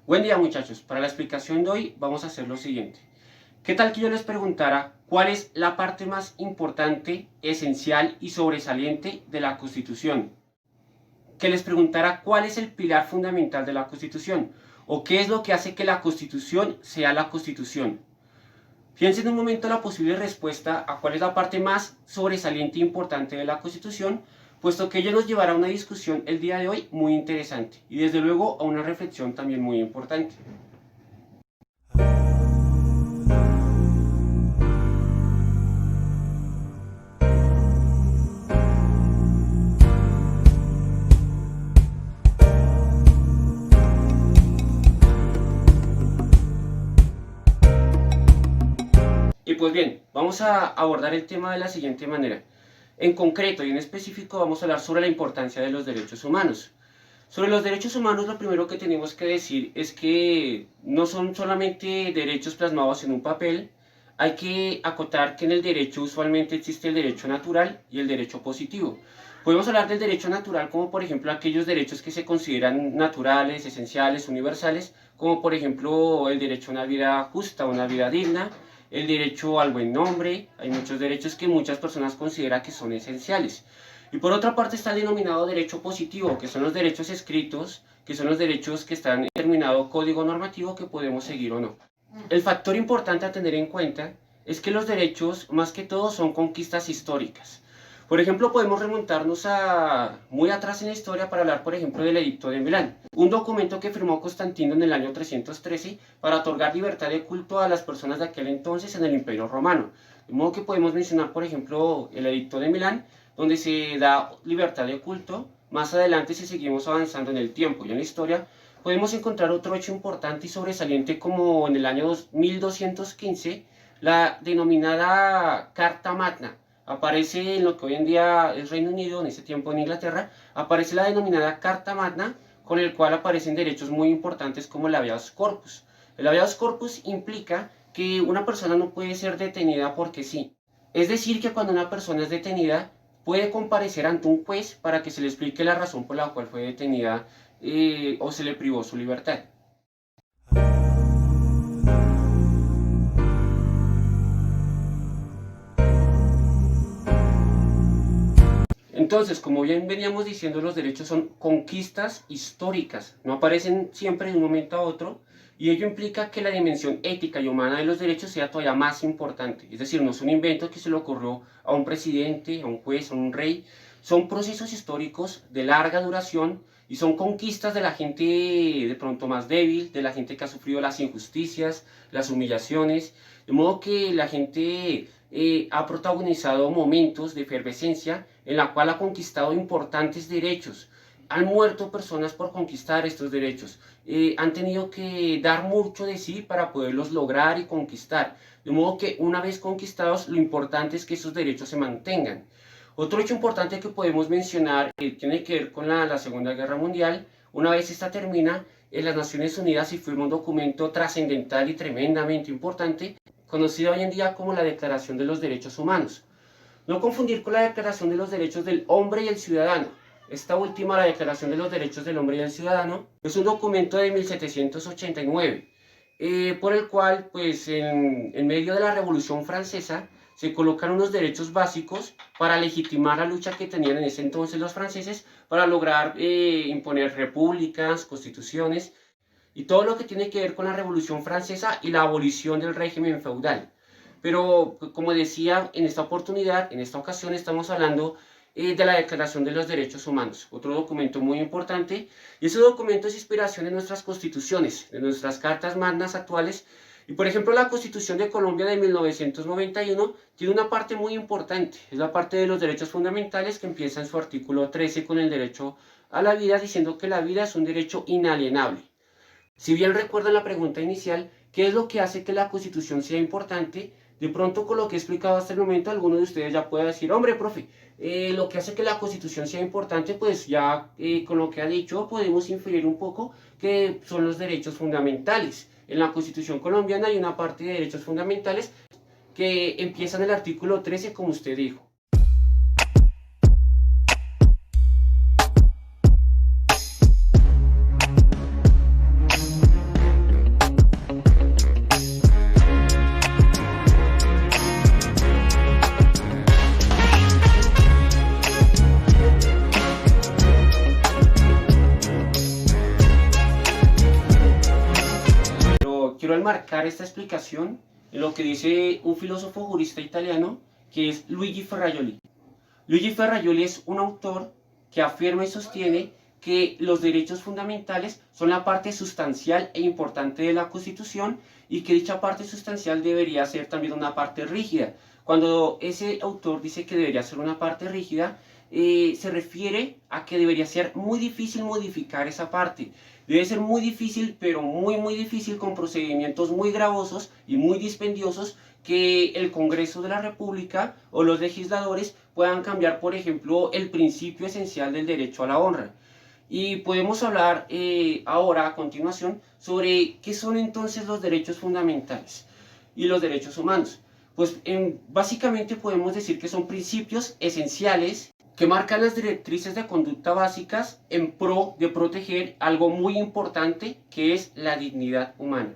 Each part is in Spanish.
Buen día muchachos, para la explicación de hoy vamos a hacer lo siguiente. ¿Qué tal que yo les preguntara cuál es la parte más importante, esencial y sobresaliente de la Constitución? Que les preguntara cuál es el pilar fundamental de la Constitución o qué es lo que hace que la Constitución sea la Constitución. Piensen un momento la posible respuesta a cuál es la parte más sobresaliente e importante de la Constitución, puesto que ello nos llevará a una discusión el día de hoy muy interesante y desde luego a una reflexión también muy importante. Y pues bien, vamos a abordar el tema de la siguiente manera. En concreto y en específico vamos a hablar sobre la importancia de los derechos humanos. Sobre los derechos humanos lo primero que tenemos que decir es que no son solamente derechos plasmados en un papel, hay que acotar que en el derecho usualmente existe el derecho natural y el derecho positivo. Podemos hablar del derecho natural como por ejemplo aquellos derechos que se consideran naturales, esenciales, universales, como por ejemplo el derecho a una vida justa, una vida digna, el derecho al buen nombre, hay muchos derechos que muchas personas consideran que son esenciales. Y por otra parte está el denominado derecho positivo, que son los derechos escritos, que son los derechos que están en determinado código normativo que podemos seguir o no. El factor importante a tener en cuenta es que los derechos, más que todo, son conquistas históricas. Por ejemplo, podemos remontarnos a muy atrás en la historia para hablar, por ejemplo, del Edicto de Milán, un documento que firmó Constantino en el año 313 para otorgar libertad de culto a las personas de aquel entonces en el Imperio Romano. De modo que podemos mencionar, por ejemplo, el Edicto de Milán, donde se da libertad de culto. Más adelante, si seguimos avanzando en el tiempo y en la historia, podemos encontrar otro hecho importante y sobresaliente como en el año 1215, la denominada Carta Magna. Aparece en lo que hoy en día es Reino Unido, en ese tiempo en Inglaterra, aparece la denominada Carta Magna, con el cual aparecen derechos muy importantes como el habeas corpus. El habeas corpus implica que una persona no puede ser detenida porque sí. Es decir, que cuando una persona es detenida, puede comparecer ante un juez para que se le explique la razón por la cual fue detenida o se le privó su libertad. Entonces, como bien veníamos diciendo, los derechos son conquistas históricas, no aparecen siempre de un momento a otro, y ello implica que la dimensión ética y humana de los derechos sea todavía más importante. Es decir, no es un invento que se le ocurrió a un presidente, a un juez, a un rey, son procesos históricos de larga duración y son conquistas de la gente de pronto más débil, de la gente que ha sufrido las injusticias, las humillaciones, de modo que la gente ha protagonizado momentos de efervescencia en la cual ha conquistado importantes derechos. Han muerto personas por conquistar estos derechos. Han tenido que dar mucho de sí para poderlos lograr y conquistar. De modo que una vez conquistados, lo importante es que esos derechos se mantengan. Otro hecho importante que podemos mencionar tiene que ver con la Segunda Guerra Mundial. Una vez esta termina, en las Naciones Unidas se firma un documento trascendental y tremendamente importante, conocido hoy en día como la Declaración de los Derechos Humanos. No confundir con la Declaración de los Derechos del Hombre y el Ciudadano. Esta última, la Declaración de los Derechos del Hombre y del Ciudadano, es un documento de 1789, por el cual, pues, en medio de la Revolución Francesa, se colocan unos derechos básicos para legitimar la lucha que tenían en ese entonces los franceses para lograr imponer repúblicas, constituciones y todo lo que tiene que ver con la Revolución Francesa y la abolición del régimen feudal. Pero, como decía, en esta oportunidad, en esta ocasión, estamos hablando de la Declaración de los Derechos Humanos, otro documento muy importante, y ese documento es inspiración de nuestras constituciones, de nuestras cartas magnas actuales, y por ejemplo la Constitución de Colombia de 1991 tiene una parte muy importante, es la parte de los derechos fundamentales que empieza en su artículo 13 con el derecho a la vida, diciendo que la vida es un derecho inalienable. Si bien recuerdan la pregunta inicial, ¿qué es lo que hace que la Constitución sea importante? De pronto con lo que he explicado hasta el momento, alguno de ustedes ya puede decir, hombre, profe, lo que hace que la Constitución sea importante, pues ya con lo que ha dicho podemos inferir un poco que son los derechos fundamentales. En la Constitución colombiana hay una parte de derechos fundamentales que empieza en el artículo 13, como usted dijo. quiero enmarcar esta explicación en lo que dice un filósofo jurista italiano que es Luigi Ferrajoli. Luigi Ferrajoli es un autor que afirma y sostiene que los derechos fundamentales son la parte sustancial e importante de la Constitución y que dicha parte sustancial debería ser también una parte rígida. Cuando ese autor dice que debería ser una parte rígida, se refiere a que debería ser muy difícil modificar esa parte. Debe ser muy difícil, pero muy difícil, con procedimientos muy gravosos y muy dispendiosos, que el Congreso de la República o los legisladores puedan cambiar, por ejemplo, el principio esencial del derecho a la honra. Y podemos hablar ahora, a continuación, sobre qué son entonces los derechos fundamentales y los derechos humanos. Pues básicamente podemos decir que son principios esenciales que marcan las directrices de conducta básicas en pro de proteger algo muy importante, que es la dignidad humana.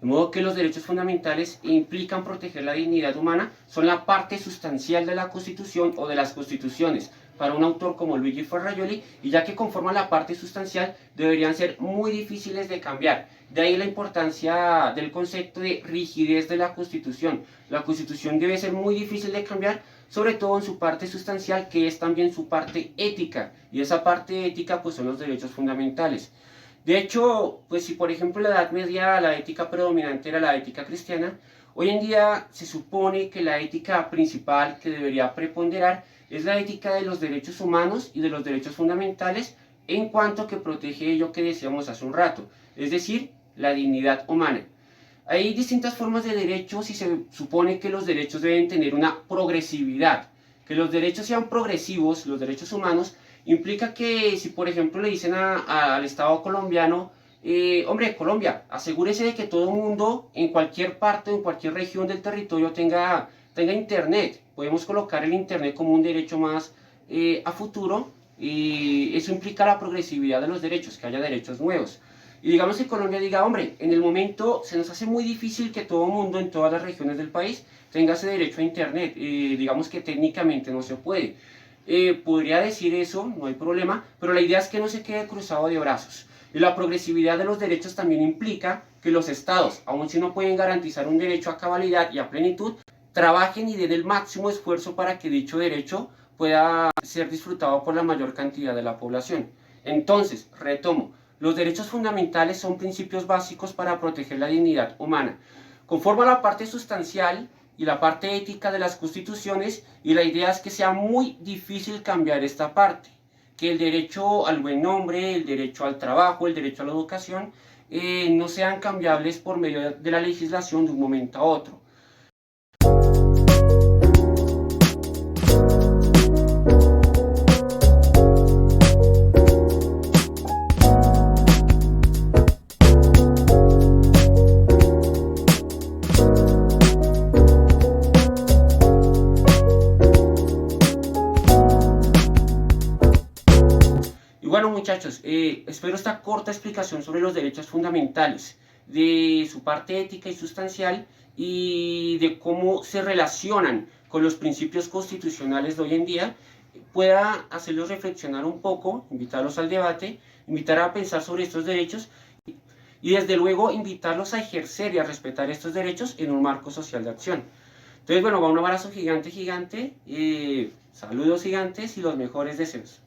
De modo que los derechos fundamentales implican proteger la dignidad humana, son la parte sustancial de la Constitución o de las constituciones para un autor como Luigi Ferrajoli, y ya que conforman la parte sustancial, deberían ser muy difíciles de cambiar. De ahí la importancia del concepto de rigidez de la Constitución. La Constitución debe ser muy difícil de cambiar, sobre todo en su parte sustancial, que es también su parte ética, y esa parte ética pues son los derechos fundamentales. De hecho, pues si por ejemplo en la Edad Media la ética predominante era la ética cristiana, hoy en día se supone que la ética principal que debería preponderar es la ética de los derechos humanos y de los derechos fundamentales, en cuanto que protege ello que decíamos hace un rato, es decir, la dignidad humana. Hay distintas formas de derechos y se supone que los derechos deben tener una progresividad. Que los derechos sean progresivos, los derechos humanos, implica que si por ejemplo le dicen al Estado colombiano, hombre, Colombia, asegúrese de que todo el mundo en cualquier parte, en cualquier región del territorio tenga internet. Podemos colocar el internet como un derecho más a futuro, y eso implica la progresividad de los derechos, que haya derechos nuevos. Y digamos que Colombia diga, hombre, en el momento se nos hace muy difícil que todo el mundo en todas las regiones del país tenga ese derecho a internet. Digamos que técnicamente no se puede. Podría decir eso, no hay problema, pero la idea es que no se quede cruzado de brazos. Y la progresividad de los derechos también implica que los estados, aun si no pueden garantizar un derecho a cabalidad y a plenitud, trabajen y den el máximo esfuerzo para que dicho derecho pueda ser disfrutado por la mayor cantidad de la población. Entonces, retomo, los derechos fundamentales son principios básicos para proteger la dignidad humana. Conforman la parte sustancial y la parte ética de las constituciones, y la idea es que sea muy difícil cambiar esta parte, que el derecho al buen nombre, el derecho al trabajo, el derecho a la educación, no sean cambiables por medio de la legislación de un momento a otro. Bueno muchachos, espero esta corta explicación sobre los derechos fundamentales, de su parte ética y sustancial, y de cómo se relacionan con los principios constitucionales de hoy en día, pueda hacerlos reflexionar un poco, invitarlos al debate, invitar a pensar sobre estos derechos, y desde luego invitarlos a ejercer y a respetar estos derechos en un marco social de acción. Entonces bueno, va un abrazo gigante, saludos gigantes y los mejores deseos.